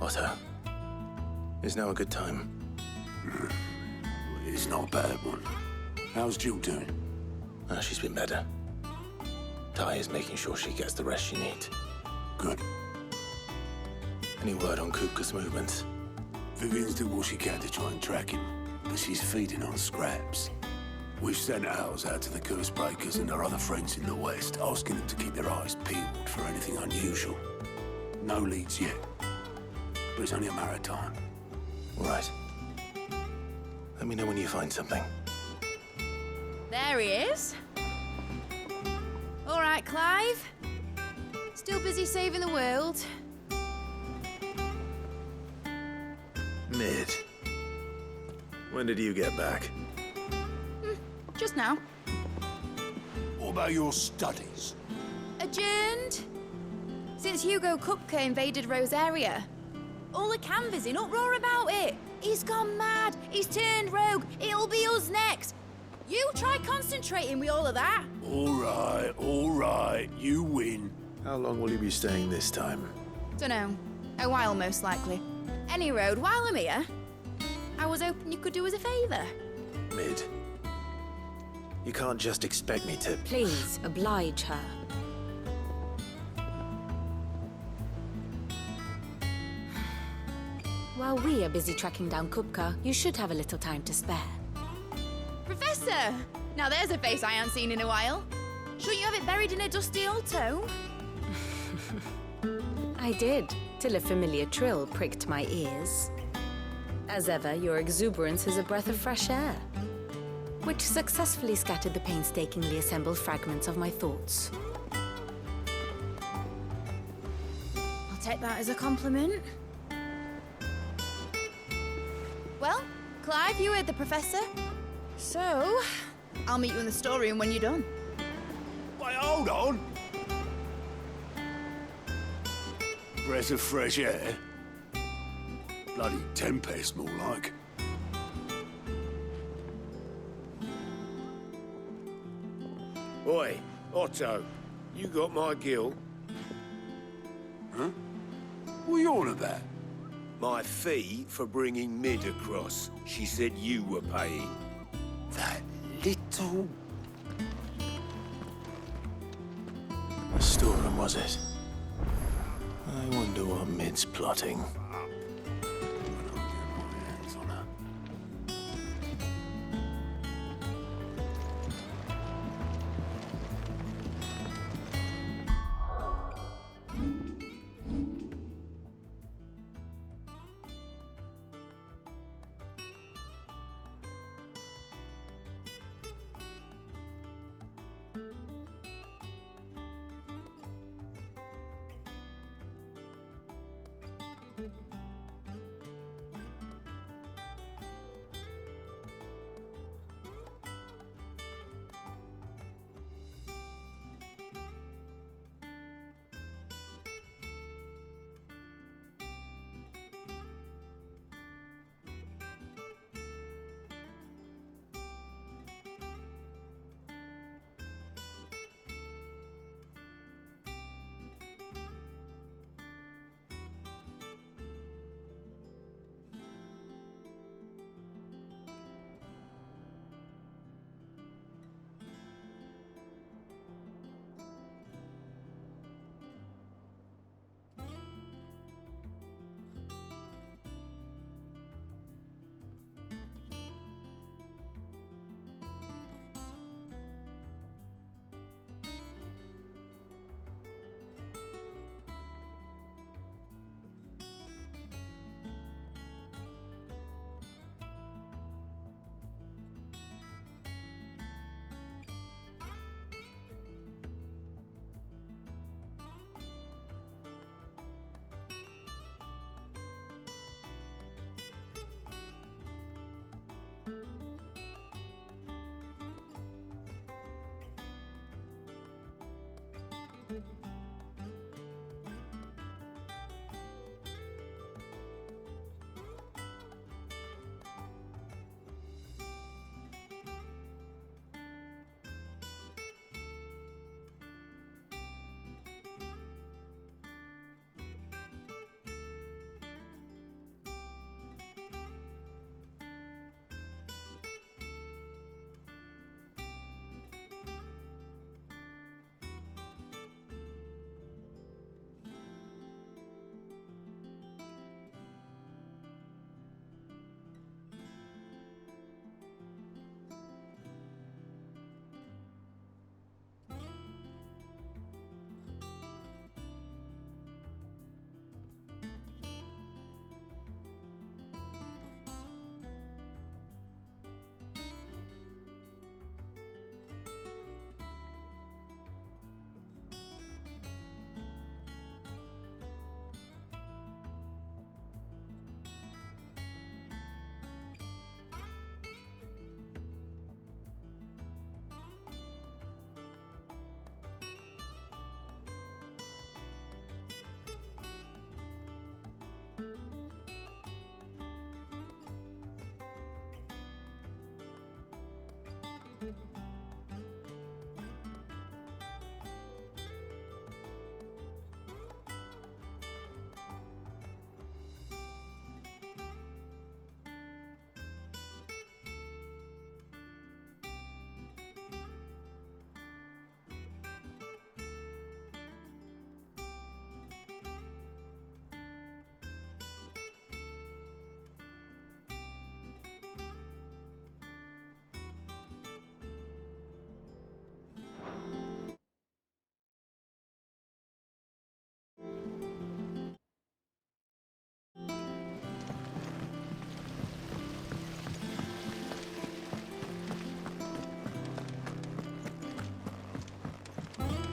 Otto, is now a good time? It's not a bad one. How's Jill doing? Oh, she's been better. Ty is making sure she gets the rest she needs. Good. Any word on Kupka's movements? Vivian's doing what she can to try and track him, but she's feeding on scraps. We've sent ours out to the Curse Breakers and our other friends in the West, asking them to keep their eyes peeled for anything unusual. No leads yet, but it's only a matter of time. Right. Let me know when you find something. There he is. All right, Clive. Still busy saving the world. Mid. When did you get back? Just now. What about your studies? Adjourned. Since Hugo Kupka invaded Rosaria. All the canvass in uproar about it. He's gone mad. He's turned rogue. It'll be us next. You try concentrating with all of that. All right, you win. How long will you be staying this time? Dunno. A while, most likely. Any road, while I'm here, I was hoping you could do us a favour. Mid. You can't just expect me to... Please, oblige her. While we are busy tracking down Kupka, you should have a little time to spare. Professor! Now there's a face I haven't seen in a while. Shouldn't you have it buried in a dusty old tome? I did, till a familiar trill pricked my ears. As ever, your exuberance is a breath of fresh air, which successfully scattered the painstakingly assembled fragments of my thoughts. I'll take that as a compliment. Well, Clive, you heard the Professor. So, I'll meet you in the storeroom when you're done. Wait, hold on. Breath of fresh air. Bloody tempest, more like. Oi, Otto, you got my gill? Huh? What are you on about? My fee for bringing Mid across. She said you were paying. That little... The storeroom, was it? I wonder what Mid's plotting.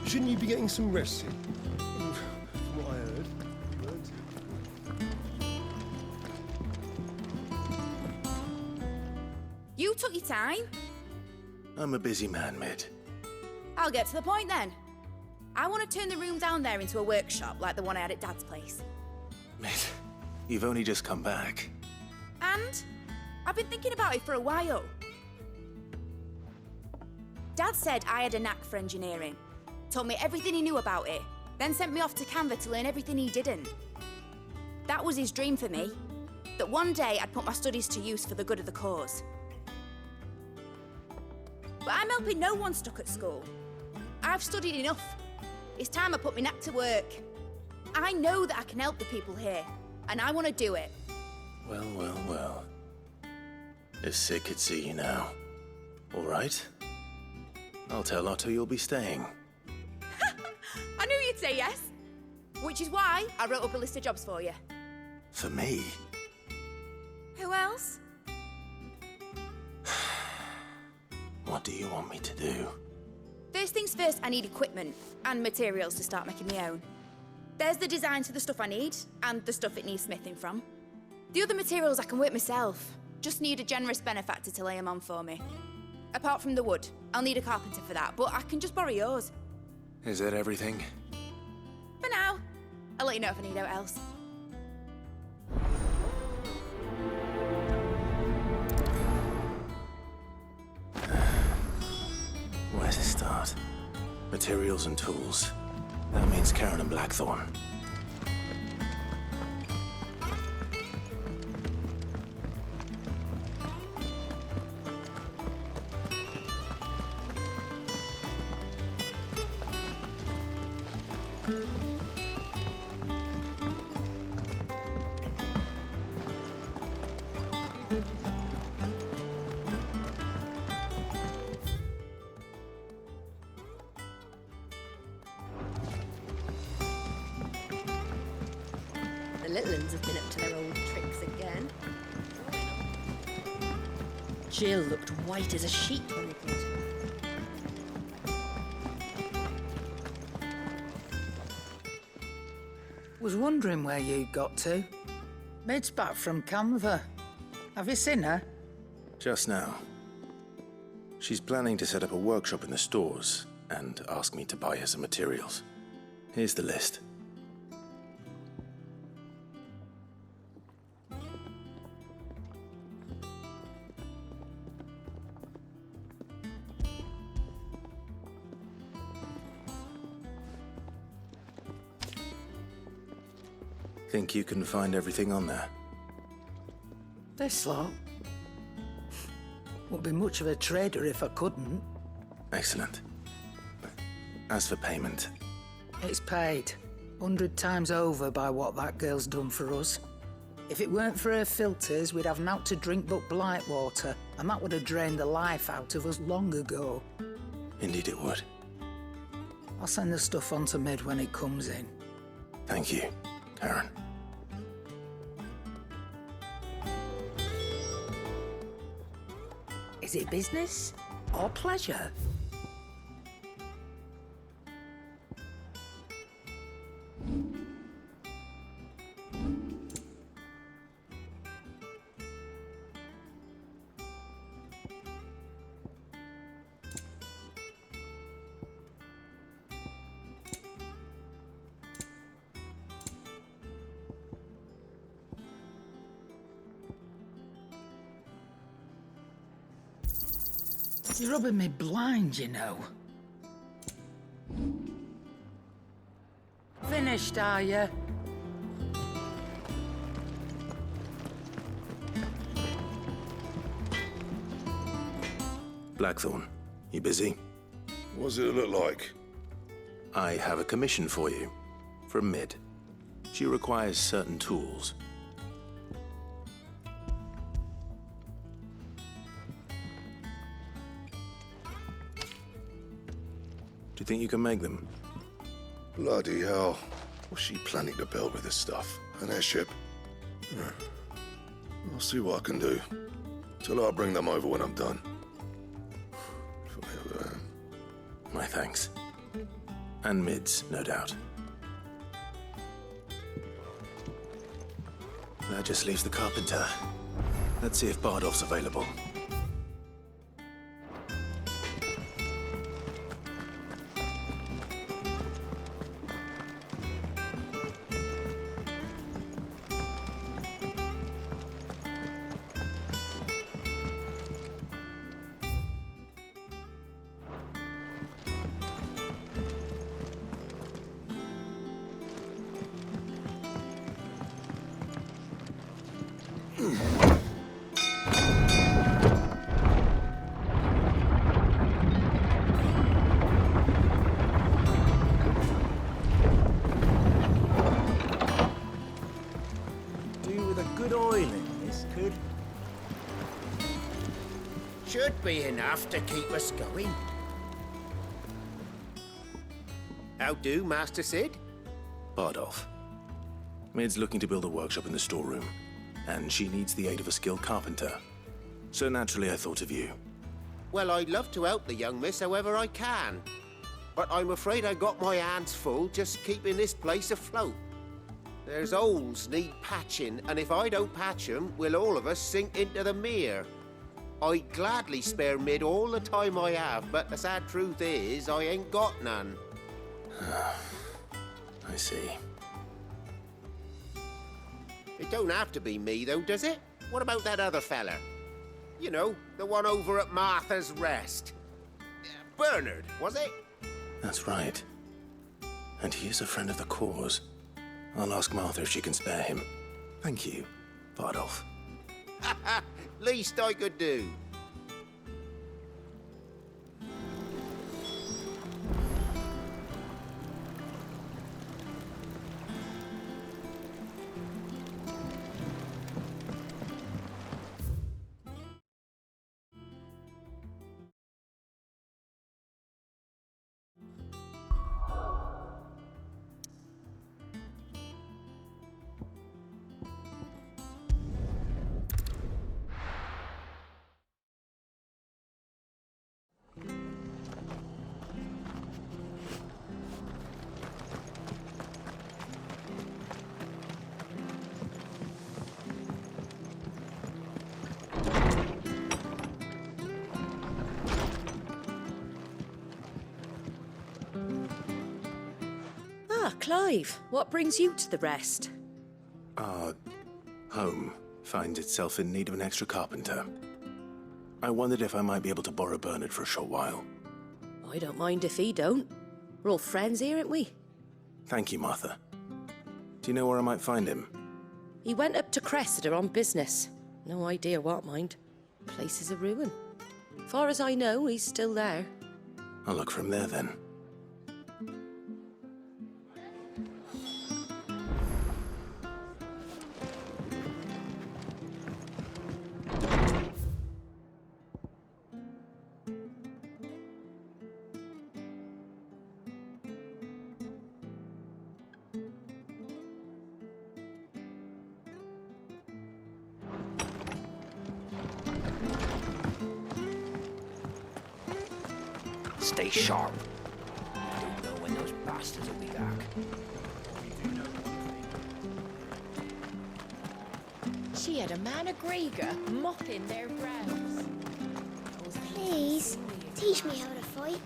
Shouldn't you be getting some rest soon? From what I heard. You weren't. You took your time. I'm a busy man, Mid. I'll get to the point then. I want to turn the room down there into a workshop like the one I had at Dad's place. Mid, you've only just come back. And I've been thinking about it for a while. Dad said I had a knack for engineering. Told me everything he knew about it, then sent me off to Canva to learn everything he didn't. That was his dream for me, that one day I'd put my studies to use for the good of the cause. But I'm helping no one stuck at school. I've studied enough. It's time I put my knack to work. I know that I can help the people here, and I want to do it. Well, well, well. If Sid could see you now. All right. I'll tell Otto you'll be staying. I knew you'd say yes. Which is why I wrote up a list of jobs for you. For me? Who else? What do you want me to do? First things first, I need equipment and materials to start making my own. There's the designs for the stuff I need, and the stuff it needs smithing from. The other materials I can work myself. Just need a generous benefactor to lay them on for me. Apart from the wood, I'll need a carpenter for that, but I can just borrow yours. Is that everything? For now. I'll let you know if I need out else. Where to start? Materials and tools. That means Karen and Blackthorn. The little uns have been up to their old tricks again. Jill looked white as a sheet when they came to her. Was wondering where you got to. Mid's back from Canva. Have you seen her? Just now. She's planning to set up a workshop in the stores and ask me to buy her some materials. Here's the list. Think you can find everything on there? This lot. Wouldn't be much of a trader if I couldn't. Excellent. As for payment, It's paid 100 times over by what that girl's done for us. If it weren't for her filters, we'd have naught to drink but blight water, and that would have drained the life out of us long ago. indeed it would. I'll send the stuff on to Mid when it comes in. Thank you, Karen. Is it business or pleasure? You're rubbing me blind, you know. Finished, are you? Blackthorn, you busy? What does it look like? I have a commission for you. From Mid. She requires certain tools. Do you think you can make them? Bloody hell. What's she planning to build with this stuff? An airship? I'll see what I can do. Tell her I'll bring them over when I'm done. My thanks. And mids, no doubt. That just leaves the carpenter. Let's see if Bardolph's available. Should be enough to keep us going. How do, Master Sid? Bardolph. Mid's looking to build a workshop in the storeroom, and she needs the aid of a skilled carpenter. So naturally I thought of you. Well, I'd love to help the young miss however I can. But I'm afraid I got my hands full just keeping this place afloat. There's holes need patching, and if I don't patch them, we'll all of us sink into the mere. I'd gladly spare Mid all the time I have, but the sad truth is, I ain't got none. I see. It don't have to be me, though, does it? What about that other fella? You know, the one over at Martha's Rest. Bernard, was it? That's right. And he is a friend of the cause. I'll ask Martha if she can spare him. Thank you, Bardolph. Least I could do. Clive, what brings you to the Rest? Our home finds itself in need of an extra carpenter. I wondered if I might be able to borrow Bernard for a short while. I don't mind if he don't. We're all friends here, aren't we? Thank you, Martha. Do you know where I might find him? He went up to Cressida on business. No idea what, mind. Place is a ruin. Far as I know, he's still there. I'll look from there then. Stay sharp. I don't know when those bastards will be back. She had a man of Grieger mopping their brows. Please, teach me how to fight.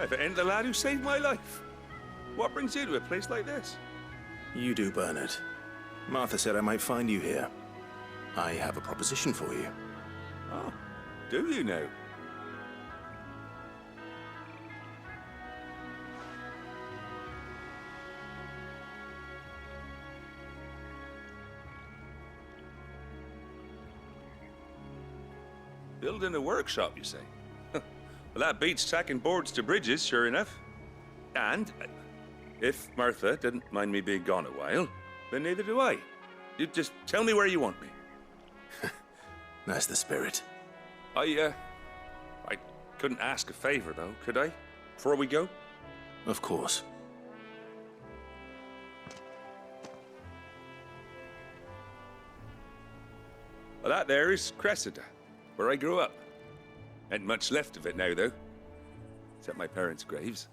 If it ain't the lad who saved my life. What brings you to a place like this? You do, Bernard. Martha said I might find you here. I have a proposition for you. Oh, do you now? Building a workshop, you say? Well, that beats tacking boards to bridges, sure enough. And if Martha didn't mind me being gone a while, then neither do I. You just tell me where you want me. That's the spirit. I couldn't ask a favor, though, could I? Before we go? Of course. Well, that there is Cressida, where I grew up. Ain't much left of it now, though. Except my parents' graves.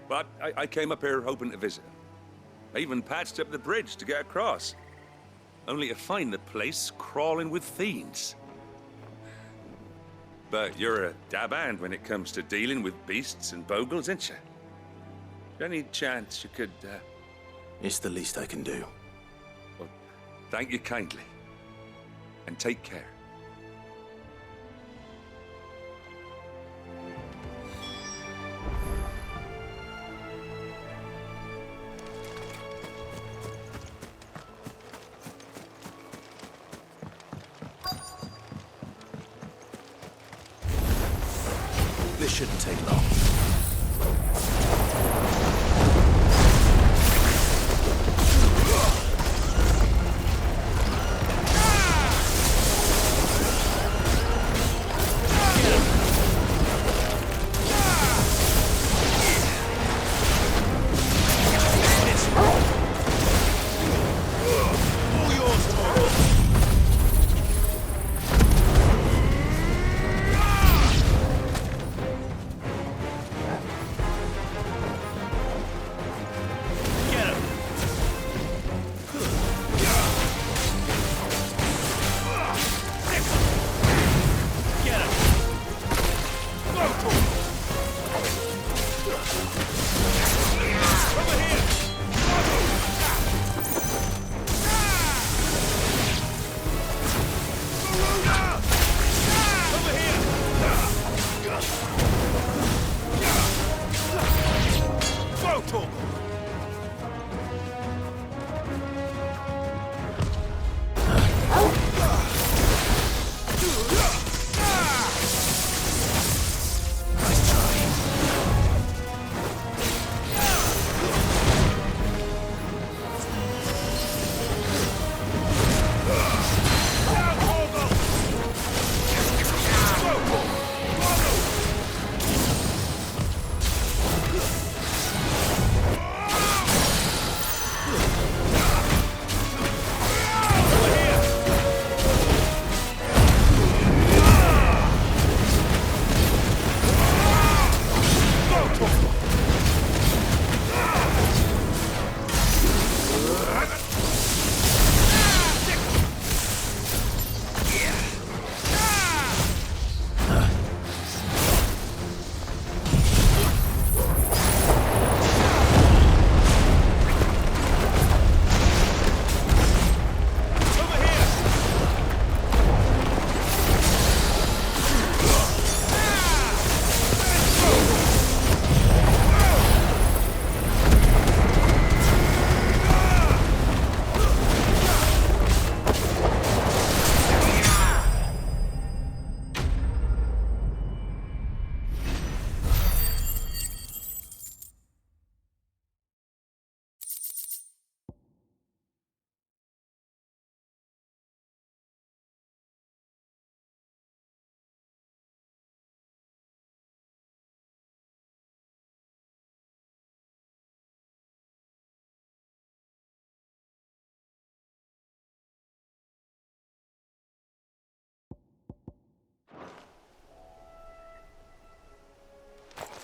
But I came up here hoping to visit. I even patched up the bridge to get across. Only to find the place crawling with fiends. But you're a dab hand when it comes to dealing with beasts and bogles, ain't you? Any chance you could, It's the least I can do. Well, thank you kindly. And take care. This shouldn't take long.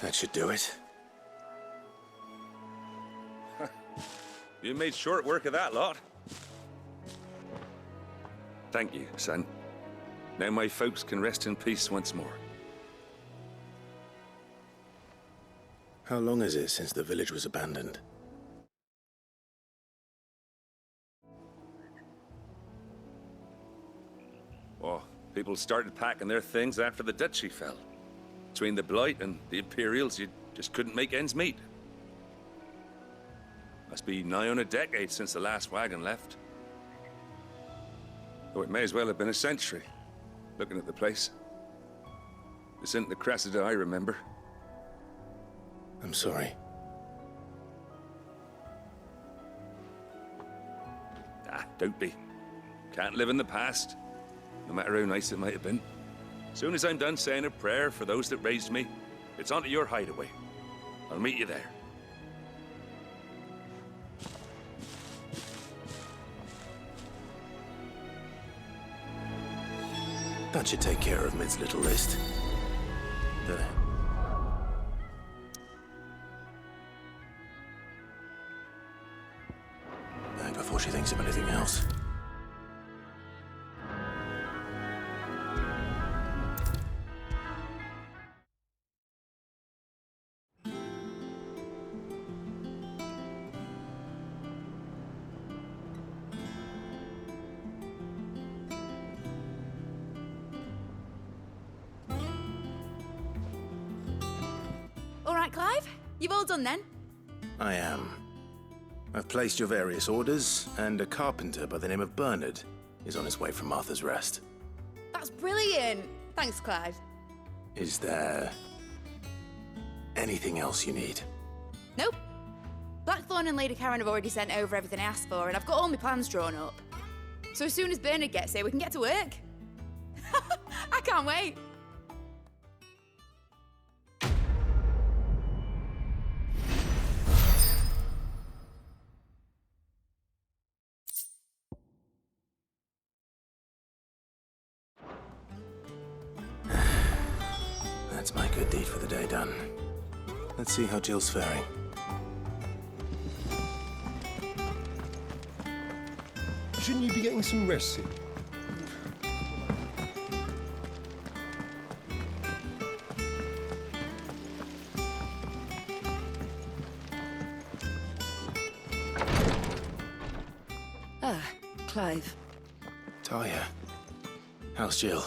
That should do it. You made short work of that lot. Thank you, son. Now my folks can rest in peace once more. How long is it since the village was abandoned? Oh, people started packing their things after the duchy fell. Between the Blight and the Imperials, you just couldn't make ends meet. Must be nigh on a decade since the last wagon left. Though it may as well have been a century, looking at the place. This isn't the Cressida I remember. I'm sorry. Ah, don't be. Can't live in the past, no matter how nice it might have been. Soon as I'm done saying a prayer for those that raised me, it's onto your hideaway. I'll meet you there. That should take care of Mid's little list. Don't it? Back before she thinks of anything else. All right, Clive? You've all done then? I am. I've placed your various orders, and a carpenter by the name of Bernard is on his way from Martha's Rest. That's brilliant. Thanks, Clive. Is there anything else you need? Nope. Blackthorn and Lady Karen have already sent over everything I asked for, and I've got all my plans drawn up. So as soon as Bernard gets here, we can get to work. I can't wait. That's my good deed for the day done. Let's see how Jill's faring. Shouldn't you be getting some rest soon? Ah, Clive. Talia, how's Jill?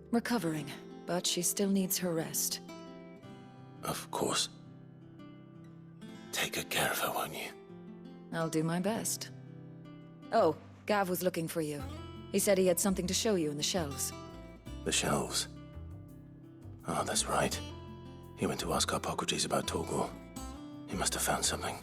Recovering, but she still needs her rest. Of course. Take good care of her, won't you? I'll do my best. Oh, Gav was looking for you. He said he had something to show you in the shelves. The shelves. Oh, that's right. He went to ask Harpocrates about Torgor. He must have found something.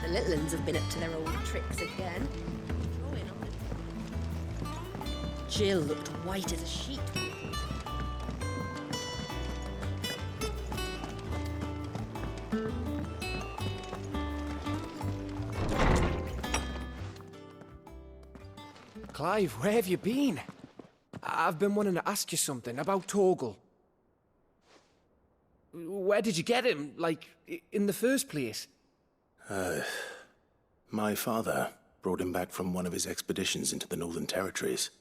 The little uns have been up to their old tricks again. Jill looked white as a sheet. Clive, where have you been? I've been wanting to ask you something about Torgal. Where did you get him, like, in the first place? My father brought him back from one of his expeditions into the Northern Territories.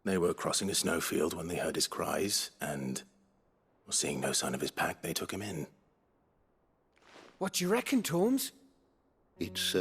They were crossing a snowfield when they heard his cries, and seeing no sign of his pack, they took him in. What do you reckon, Tomes? It's,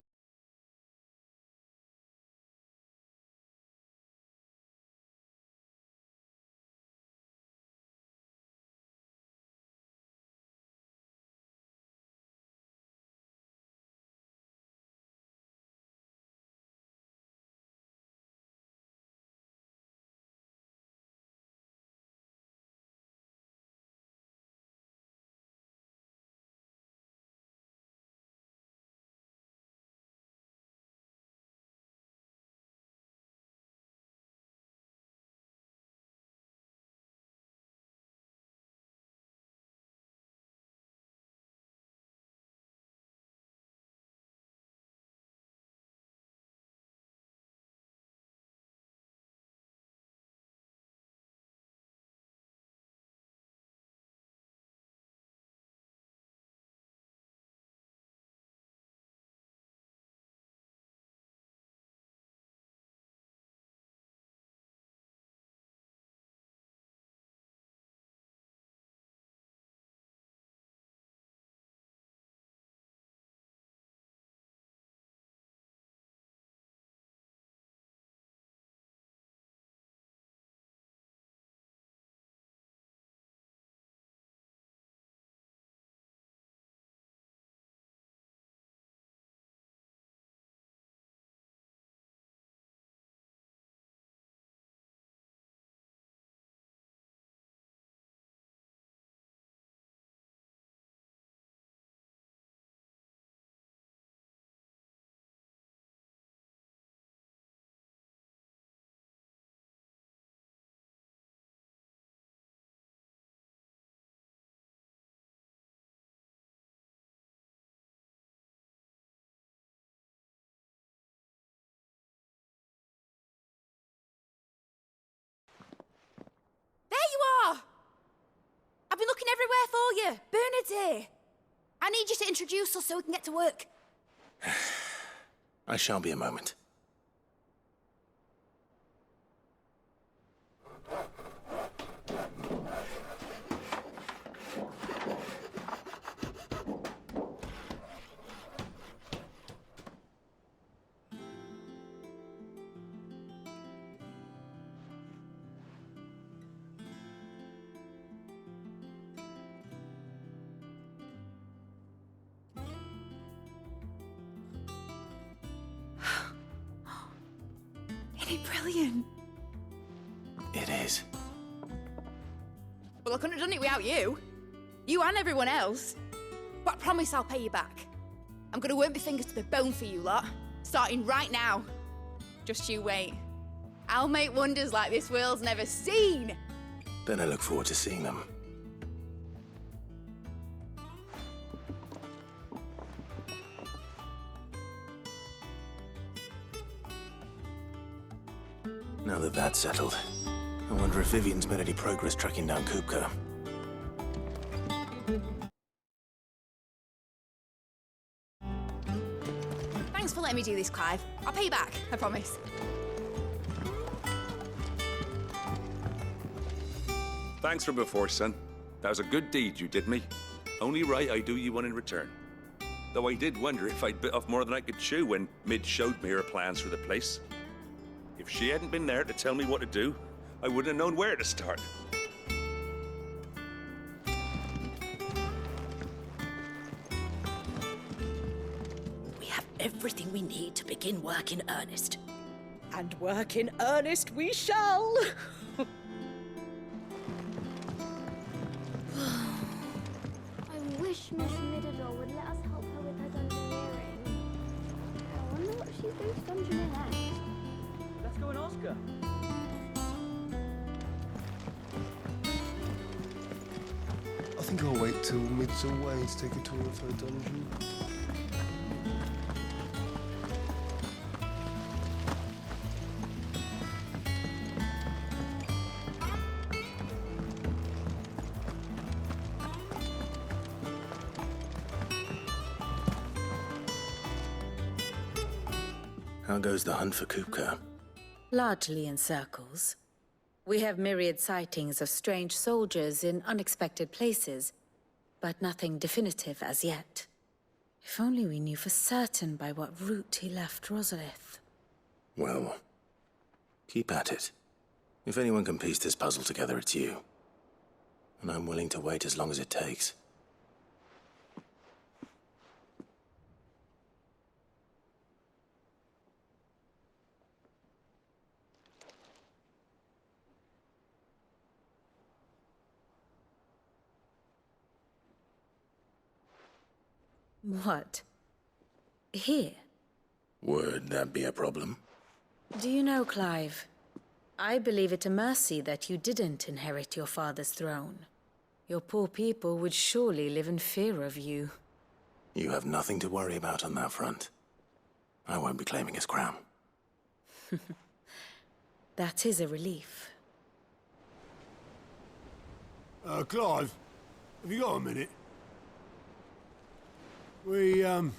There you are! I've been looking everywhere for you. Bernard's here. I need you to introduce us so we can get to work. I shall be a moment. Isn't it brilliant? It is. Well, I couldn't have done it without you. You and everyone else. But I promise I'll pay you back. I'm gonna work my fingers to the bone for you lot, starting right now. Just you wait. I'll make wonders like this world's never seen. Then I look forward to seeing them. Now that that's settled, I wonder if Vivian's made any progress tracking down Kupka. Thanks for letting me do this, Clive. I'll pay you back, I promise. Thanks for before, son. That was a good deed you did me. Only right I do you one in return. Though I did wonder if I'd bit off more than I could chew when Mid showed me her plans for the place. If she hadn't been there to tell me what to do, I wouldn't have known where to start. We have everything we need to begin work in earnest. And work in earnest we shall! I wish Miss Midador would let us help her with her dungeoneering. I wonder what she's doing to dungeoneer next. Let's go and ask her. I think I'll wait till Mid's away to take a tour of her dungeon. How goes the hunt for Kupka? Largely in circles. We have myriad sightings of strange soldiers in unexpected places, but nothing definitive as yet. If only we knew for certain by what route he left Rosalith. Well, keep at it. If anyone can piece this puzzle together, it's you. And I'm willing to wait as long as it takes. What? Here? Would that be a problem? Do you know, Clive? I believe it a mercy that you didn't inherit your father's throne. Your poor people would surely live in fear of you. You have nothing to worry about on that front. I won't be claiming his crown. That is a relief. Clive, have you got a minute? We, have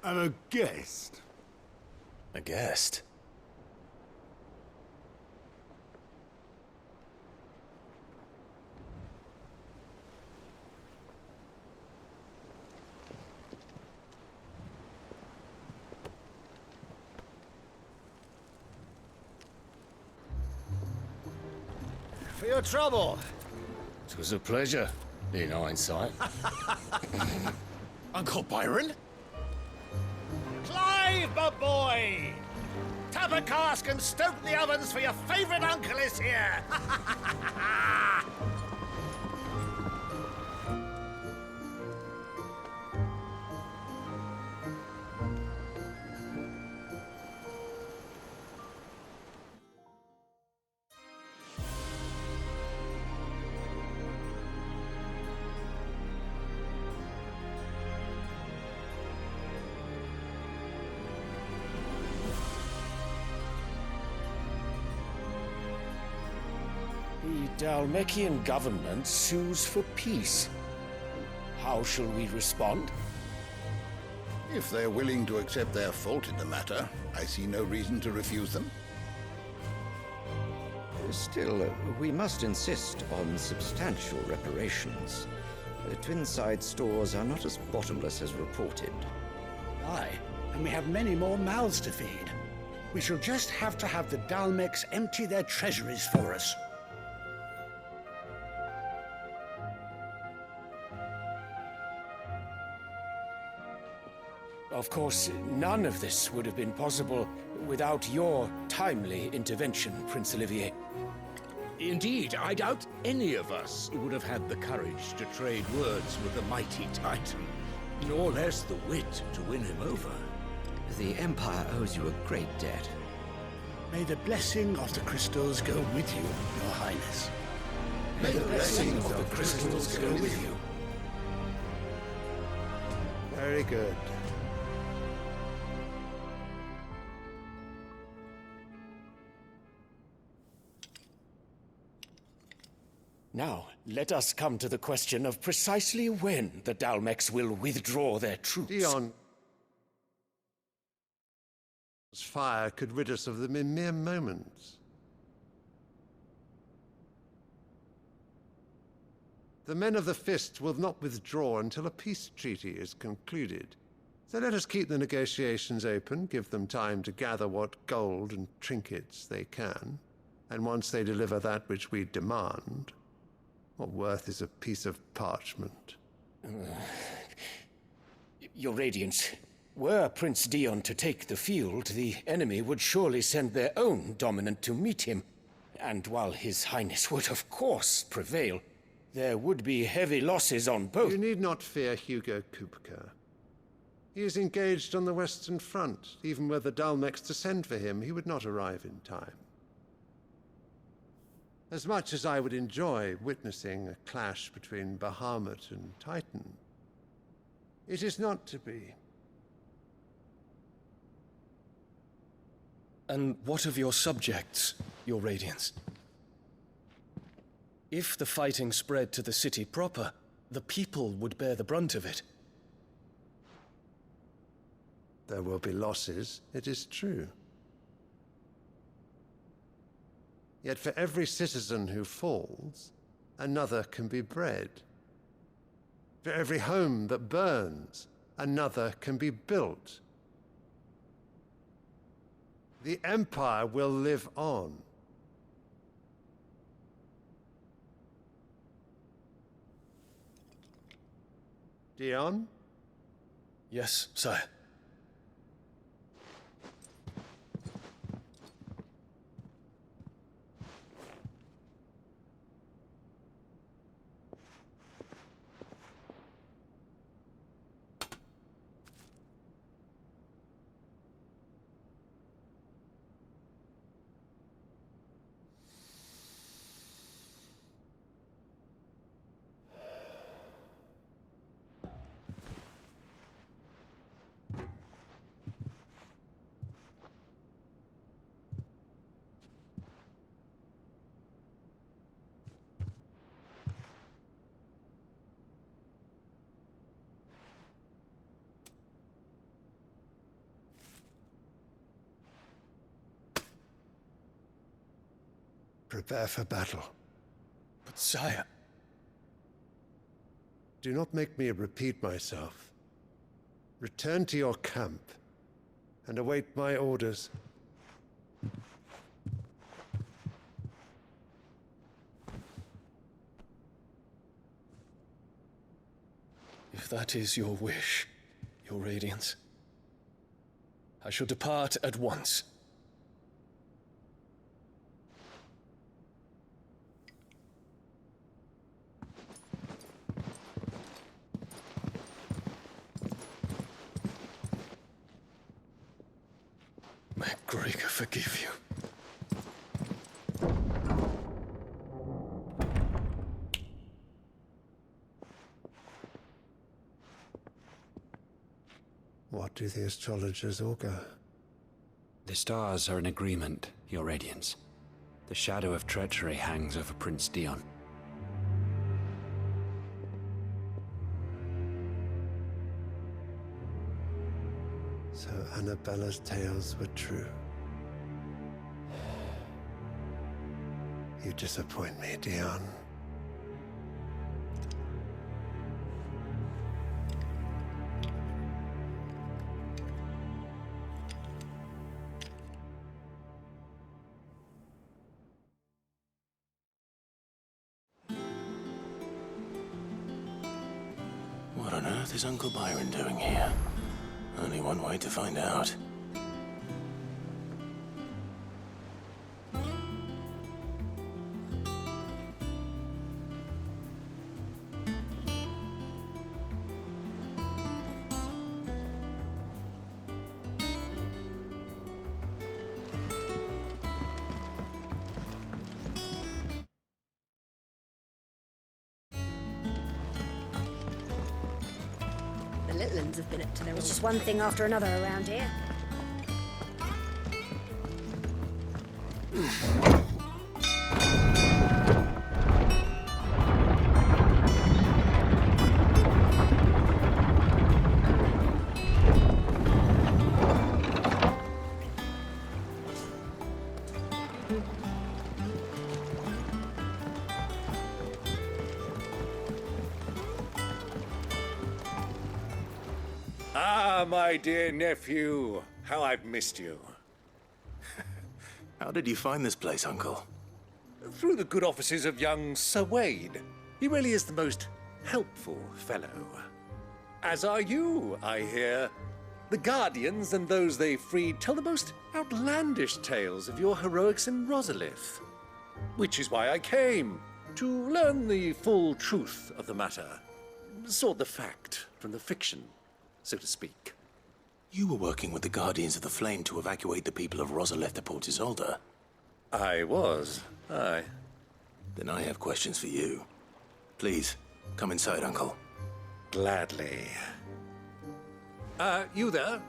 a guest. A guest? For your trouble. It was a pleasure, in hindsight. Uncle Byron? Clive, my boy! Tap a cask and stoke the ovens, for your favorite uncle is here! The Dalmekian government sues for peace. How shall we respond? If they're willing to accept their fault in the matter, I see no reason to refuse them. Still, we must insist on substantial reparations. Twinside stores are not as bottomless as reported. Aye, and we have many more mouths to feed. We shall just have to have the Dalmeks empty their treasuries for us. Of course, none of this would have been possible without your timely intervention, Prince Olivier. Indeed, I doubt any of us would have had the courage to trade words with the mighty Titan, nor less the wit to win him over. The Empire owes you a great debt. May the blessing of the crystals go with you, Your Highness. May the blessing of the crystals go with you. Very good. Now, let us come to the question of precisely when the Dalmeks will withdraw their troops. Dion's fire could rid us of them in mere moments. The men of the Fist will not withdraw until a peace treaty is concluded. So let us keep the negotiations open, give them time to gather what gold and trinkets they can, and once they deliver that which we demand, what worth is a piece of parchment? Your Radiance, were Prince Dion to take the field, the enemy would surely send their own dominant to meet him. And while His Highness would of course prevail, there would be heavy losses on both. You need not fear Hugo Kupka. He is engaged on the Western Front. Even were the Dalmeks to send for him, he would not arrive in time. As much as I would enjoy witnessing a clash between Bahamut and Titan, it is not to be. And what of your subjects, Your Radiance? If the fighting spread to the city proper, the people would bear the brunt of it. There will be losses, it is true. Yet for every citizen who falls, another can be bred. For every home that burns, another can be built. The Empire will live on. Dion? Yes, sire. Prepare for battle. But sire... Do not make me repeat myself. Return to your camp and await my orders. If that is your wish, your Radiance, I shall depart at once. May Gregor forgive you. What do the astrologers augur? The stars are in agreement, Your Radiance. The shadow of treachery hangs over Prince Dion. So Annabella's tales were true. You disappoint me, Dion. What on earth is Uncle Byron doing here? Only one way to find out. The Littlands have been up to no. It's just one thing after another around here. Ah, my dear nephew. How I've missed you. How did you find this place, Uncle? Through the good offices of young Sir Wade. He really is the most helpful fellow. As are you, I hear. The Guardians and those they freed tell the most outlandish tales of your heroics in Rosalith. Which is why I came, to learn the full truth of the matter. Sort the fact from the fiction, so to speak. You were working with the Guardians of the Flame to evacuate the people of Rosalith to Port Isolde. I was, aye. Then I have questions for you. Please, come inside, Uncle. Gladly. You there?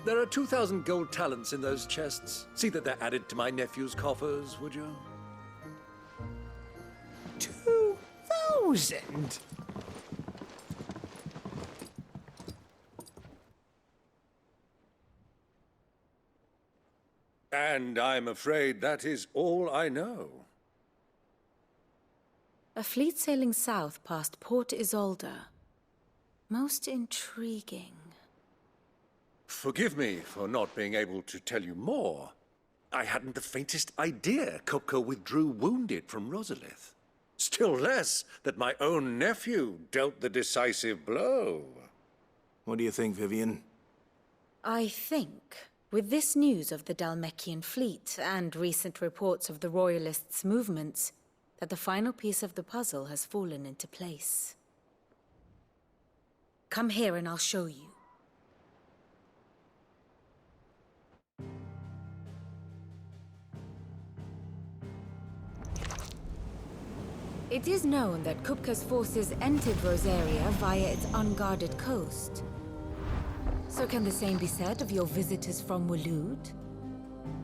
There are 2,000 gold talents in those chests. See that they're added to my nephew's coffers, would you? 2,000? And I'm afraid that is all I know. A fleet sailing south past Port Isolde. Most intriguing. Forgive me for not being able to tell you more. I hadn't the faintest idea Kupka withdrew wounded from Rosalith. Still less that my own nephew dealt the decisive blow. What do you think, Vivian? I think, with this news of the Dalmekian fleet and recent reports of the Royalists' movements, that the final piece of the puzzle has fallen into place. Come here and I'll show you. It is known that Kupka's forces entered Rosaria via its unguarded coast. So can the same be said of your visitors from Waloed?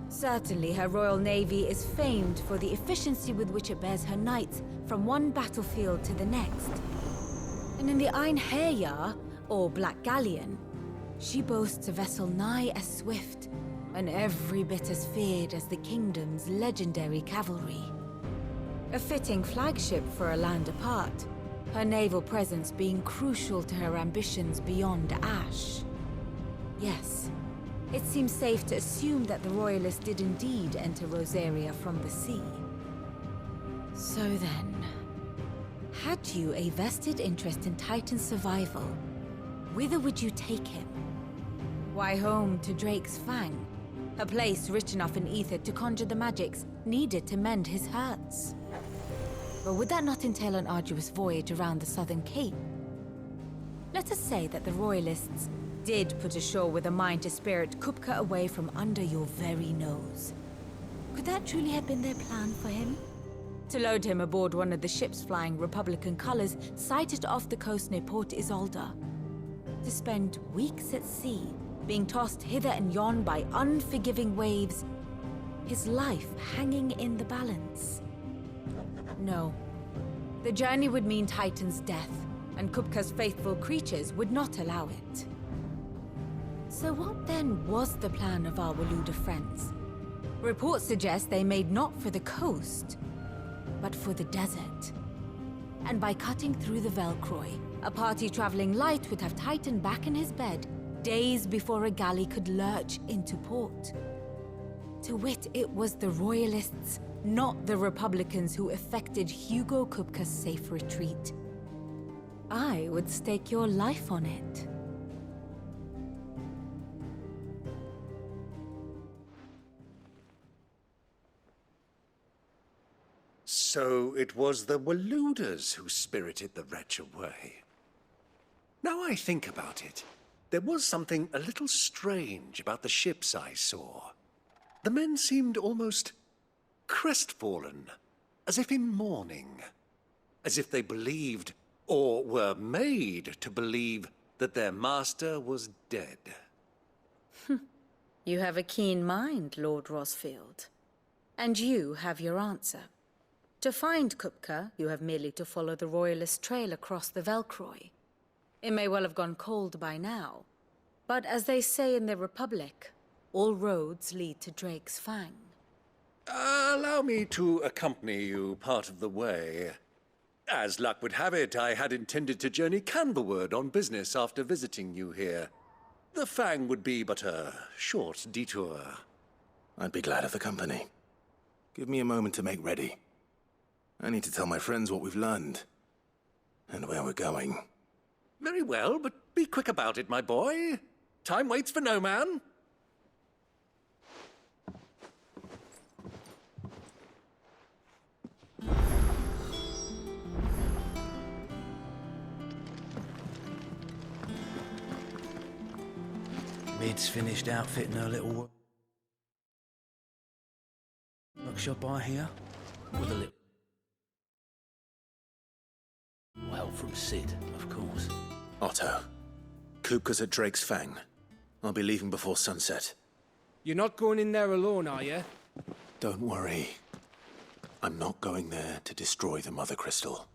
Certainly, her Royal Navy is famed for the efficiency with which it bears her knights from one battlefield to the next. And in the Einherjar, or Black Galleon, she boasts a vessel nigh as swift and every bit as feared as the kingdom's legendary cavalry. A fitting flagship for a land apart, her naval presence being crucial to her ambitions beyond Ash. Yes, it seems safe to assume that the Royalists did indeed enter Rosaria from the sea. So then, had you a vested interest in Titan's survival, whither would you take him? Why, home to Drake's Fang, a place rich enough in ether to conjure the magics needed to mend his hurts. But would that not entail an arduous voyage around the southern cape? Let us say that the Royalists did put ashore with a mind to spirit Kupka away from under your very nose. Could that truly have been their plan for him? To load him aboard one of the ships flying Republican colors sighted off the coast near Port Isolde. To spend weeks at sea, being tossed hither and yon by unforgiving waves, his life hanging in the balance. No. The journey would mean Titan's death, and Kupka's faithful creatures would not allow it. So what then was the plan of our Waluda friends? Reports suggest they made not for the coast, but for the desert. And by cutting through the Velcroy, a party traveling light would have Titan back in his bed days before a galley could lurch into port. To wit, it was the Royalists, not the Republicans, who effected Hugo Kupka's safe retreat. I would stake your life on it. So it was the Waluders who spirited the wretch away. Now I think about it, there was something a little strange about the ships I saw. The men seemed almost crestfallen, as if in mourning, as if they believed, or were made to believe, that their master was dead. You have a keen mind, Lord Rosfield. And you have your answer. To find Kupka, you have merely to follow the Royalist trail across the Velcroy. It may well have gone cold by now, but as they say in the Republic, all roads lead to Drake's Fang. Allow me to accompany you part of the way. As luck would have it, I had intended to journey Canberward on business after visiting you here. The Fang would be but a short detour. I'd be glad of the company. Give me a moment to make ready. I need to tell my friends what we've learned, and where we're going. Very well, but be quick about it, my boy. Time waits for no man. Mid's finished outfitting her little workshop, I hear, with a little... Well, from Sid, of course. Otto, Kupka's at Drake's Fang. I'll be leaving before sunset. You're not going in there alone, are you? Don't worry. I'm not going there to destroy the Mother Crystal.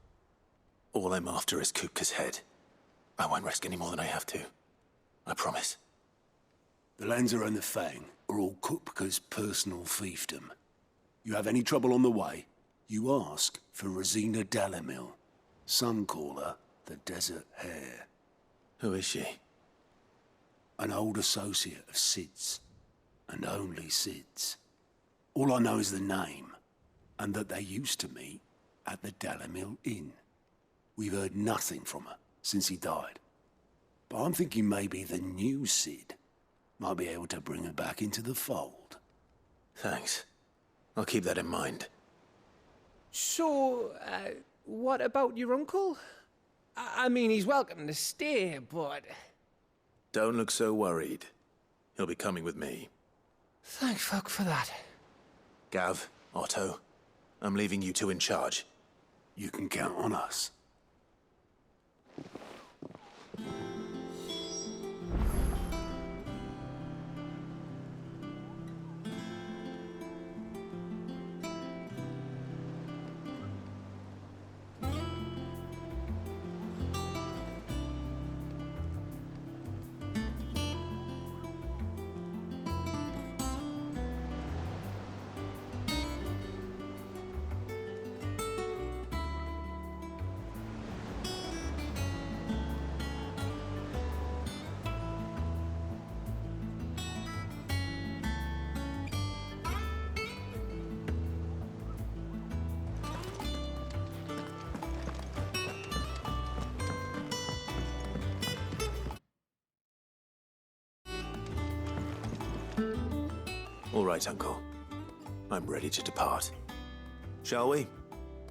All I'm after is Kupka's head. I won't risk any more than I have to. I promise. The Lancer and the Fang. are all Kupka's personal fiefdom. You have any trouble on the way, you ask for Rosina Dalamil. Some call her the Desert Hare. Who is she? An old associate of Sid's, and only Sid's. All I know is the name, and that they used to meet at the Dalamil Inn. We've heard nothing from her since he died. But I'm thinking maybe the new Sid might be able to bring her back into the fold. Thanks. I'll keep that in mind. So, what about your uncle? I mean, he's welcome to stay, but... Don't look so worried. He'll be coming with me. Thank fuck for that. Gav, Otto, I'm leaving you two in charge. You can count on us. All right, Uncle. I'm ready to depart. Shall we?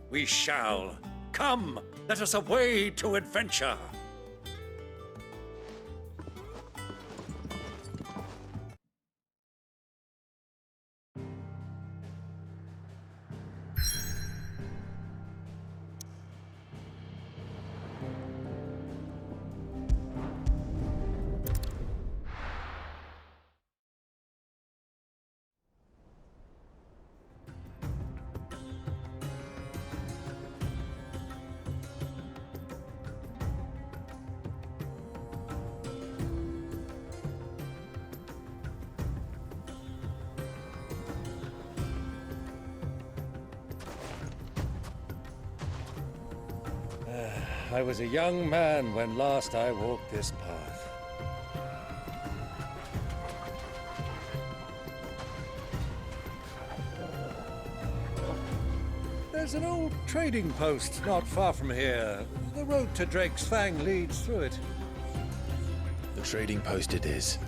We shall. Come, let us away to adventure. I was a young man when last I walked this path. There's an old trading post not far from here. The road to Drake's Fang leads through it. The trading post it is.